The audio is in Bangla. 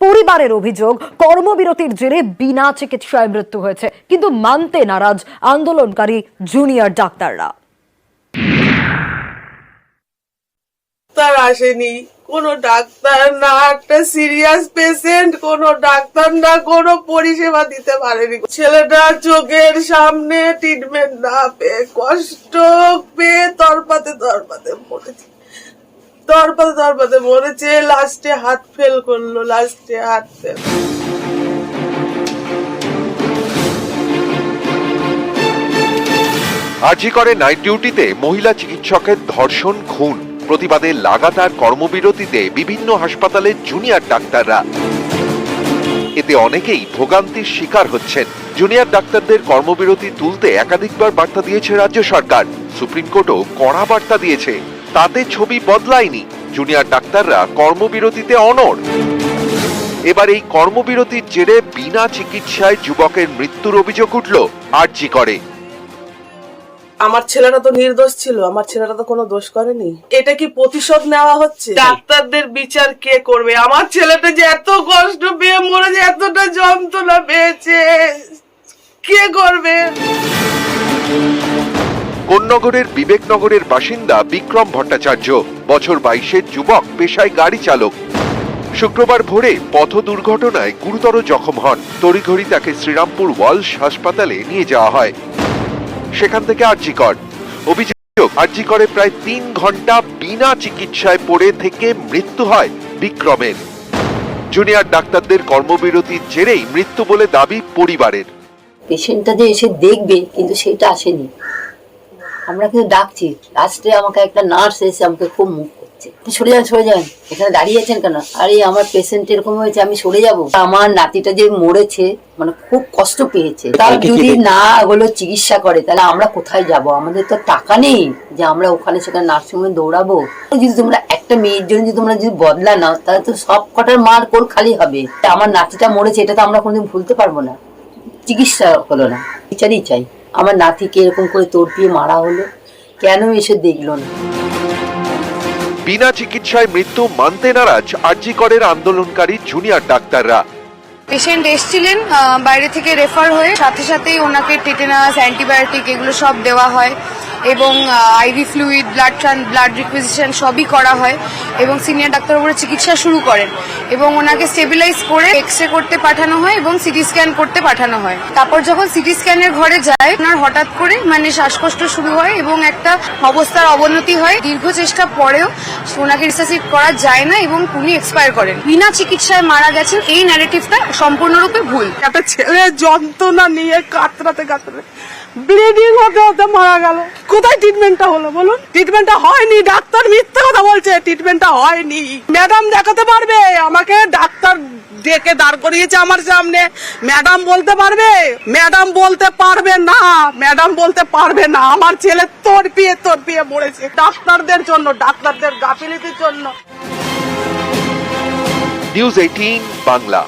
পরিবারের অভিযোগ, কর্মবিরতির জেরে বিনা চিকিৎসায় মৃত্যু হয়েছে, কিন্তু মানতে নারাজ আন্দোলনকারী জুনিয়র ডাক্তাররা। ডাক্তার আসেনি, কোনো ডাক্তার না, একটা সিরিয়াস পেশেন্ট কোনো ডাক্তার না কোনো পরিষেবা দিতে পারেনি। ছেলেটা চোখের সামনে ট্রিটমেন্ট না পেয়ে কষ্ট পেয়ে তরপাতে মরেছে। লাস্টে হাত ফেল করলো, আরজি করে নাইট ডিউটিতে মহিলা চিকিৎসকের ধর্ষণ, খুন প্রতিবাদে লাগাতার কর্মবিরতিতে বিভিন্ন হাসপাতালের জুনিয়র ডাক্তাররা। এতে অনেকেই ভোগান্তির শিকার হচ্ছেন। জুনিয়র ডাক্তারদের কর্মবিরতি তুলতে একাধিকবার বার্তা দিয়েছে রাজ্য সরকার। সুপ্রিম কোর্টও কড়া বার্তা দিয়েছে, তাতে ছবি বদলায়নি। জুনিয়র ডাক্তাররা কর্মবিরতিতে অনড়। এবার এই কর্মবিরতির জেরে বিনা চিকিৎসায় যুবকের মৃত্যুর অভিযোগ উঠল আরজি করে। আমার ছেলেটা তো নির্দোষ ছিল, আমার ছেলেটা তো কোনো দোষ করেনি। এটা কি প্রতিশোধ নেওয়া হচ্ছে? ডাক্তারদের বিচার কে করবে? আমার ছেলেটা যে এত কষ্ট পেয়ে মরেছে, এতটা যন্ত্রণা পেয়েছে, কে করবে? কোন্নগরের বিবেকনগরের বাসিন্দা বিক্রম ভট্টাচার্য, বছর 22-এর যুবক, পেশায় গাড়ি চালক। শুক্রবার ভোরে পথ দুর্ঘটনায় গুরুতর জখম হন। তড়িঘড়ি তাকে শ্রীরামপুর ওয়ালশ হাসপাতালে নিয়ে যাওয়া হয়। সেখান থেকে আরজি কর। অভিযোগ, আরজি করে প্রায় 3 ঘন্টা বিনা চিকিৎসায় পড়ে থেকে মৃত্যু হয় বিক্রমের। জুনিয়র ডাক্তারদের কর্মবিরতির জেরেই মৃত্যু বলে দাবি পরিবারের। পেশেন্টটা যে এসে দেখবে, কিন্তু সেটা আসেনি। আমরা কিন্তু ডাকছি, লাস্টে আমাকে একটা নার্স এসে আমাকে খুব মুখ করছে, সরে যান, এখানে দাঁড়িয়ে আছেন কেন? আরে আমার পেশেন্ট এরকম হয়েছে, আমি সরে যাব। আমার নাতিটা যে মরেছে, মানে খুব কষ্ট পেয়েছে, তার যদি না হলো চিকিৎসা করে, তাহলে আমরা কোথায় যাব? আমাদের তো টাকা নেই যে আমরা ওখানে সেখানে নার্সিংহোমে দৌড়াবো। যদি তোমরা একটা মেয়ের জন্য যদি তোমরা যদি বদলা নাও, তাহলে তো সব কটার মার কোল খালি হবে। আমার নাতিটা মরেছে, এটা তো আমরা কোনোদিন ভুলতে পারবো না। চিকিৎসা হলো না, বিচারই চাই। আমার নাতিকে এরকম করে তোড়পিয়ে মারা হলো, কেন এসে দেখলো না? বিনা চিকিৎসায় মৃত্যু মানতে নারাজ আরজি করের আন্দোলনকারী জুনিয়র ডাক্তাররা। পেশেন্ট এসেছিলেন বাইরে থেকে রেফার হয়ে, সাথে সাথেই ওনাকে টেটেনাস, অ্যান্টিবায়োটিক এগুলো সব দেওয়া হয় এবং আইভি ফ্লুইড, ব্লাড রিকুইজিশন সবই করা হয় এবং সিনিয়র ডাক্তার উপরে চিকিৎসা শুরু করেন এবং ওনাকে স্টেবিলাইজ করে এক্সরে করতে পাঠানো হয় এবং সিটি স্ক্যান করতে পাঠানো হয়। তারপর যখন সিটি স্ক্যানের ঘরে যায়, ওনার হঠাৎ করে শ্বাসকষ্ট শুরু হয় এবং একটা অবস্থার অবনতি হয়। দীর্ঘ চেষ্টা পরেও ওনাকে রিসাসিট করা যায় না এবং উনি এক্সপায়ার করেন। বিনা চিকিৎসায় মারা গেছেন, এই ন্যারেটিভটা সম্পূর্ণরূপে ভুল। একটা ছেলে যন্ত্রণা নিয়ে কাতরাতে ব্লিডিং হতে মারা গেল। কোথায় ট্রিটমেন্টটা হলো বলুন? ট্রিটমেন্টটা হয়নি, ডাক্তার মিথ্যে কথা বলছে, ট্রিটমেন্টটা হয়নি। ম্যাডাম দেখাতে পারবে আমাকে? ডাক্তার ডেকে দাঁড় করিয়েছে আমার সামনে, ম্যাডাম বলতে পারবে? ম্যাডাম বলতে পারবে না। আমার ছেলে তড়পিয়ে মরেছে ডাক্তারদের জন্য, ডাক্তারদের গাফিলতির জন্য। নিউজ 18 বাংলা।